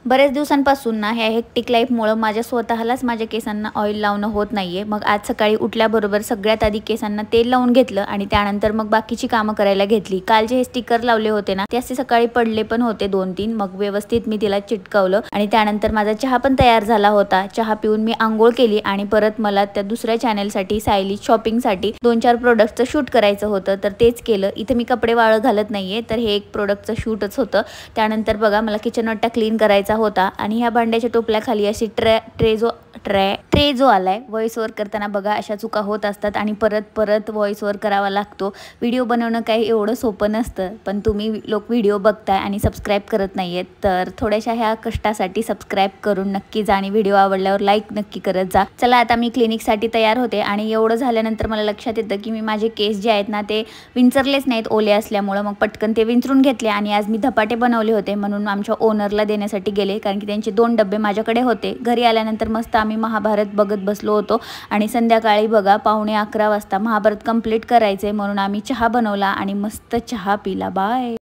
बरेच दिवसांपासून ना ह्या हेक्टिक लाईफमुळं माझ्या स्वतःलाच माझ्या केसांना ऑइल लावणं होत नाहीये। मग आज सकाळी उठल्याबरोबर सगळ्यात आधी केसांना तेल लावून घेतलं आणि त्यानंतर मग बाकीची कामं करायला घेतली। काल जे हे स्टिकर लावले होते ना ते असे सकाळी पडले पण होते 2-3, मग व्यवस्थित मी तिला चिटकवलं आणि त्यानंतर माझा चहा पण तयार झाला होता। चहा पिऊन मी आंघोळ केली आणि परत मला त्या दुसऱ्या चॅनलसाठी सायली शॉपिंगसाठी 2-4 प्रोडक्टचं शूट करायचं होतं, तर तेच केलं। इथे मी कपडे वाळत घालत नाहीये, तर हे एक प्रोडक्टचं शूटच होतं। त्यानंतर बघा मला किचन वाटा क्लीन करायचा होता आणि ह्या भांड्याच्या टोपल्याखाली अशी ट्रे जो आलाय व्हॉइस ओव्हर करताना बघा अशा चुका होत असतात आणि परत व्हॉइस ओव्हर करावा लागतो। व्हिडिओ बनवणं काही एवढं सोपं नसतं, पण तुम्ही लोक व्हिडिओ बघताय आणि सबस्क्राईब करत नाहीयेत, तर थोड्याशा ह्या कष्टासाठी सबस्क्राईब करून नक्की जा आणि व्हिडिओ आवडल्यावर लाईक नक्की करत जा। चला आता मी क्लिनिकसाठी तयार होते आणि एवढं झाल्यानंतर मला लक्षात येतं की मी माझे केस जे आहेत ना ते विंचरलेच नाहीत ओले असल्यामुळे, मग पटकन ते विंचरून घेतले आणि आज मी धपाटे बनवले होते म्हणून आमच्या ओनरला देण्यासाठी गेले, कारण की त्यांचे 2 डब्बे माझ्याकडे होते। घरी आल्यानंतर मस्त आम्ही महाभारत बघत बसलो होतो आणि संध्याकाळी बघा 11:15 वाजता महाभारत कंप्लीट करायचे म्हणून आम्ही चहा बनवला आणि मस्त चहा पिला। बाय।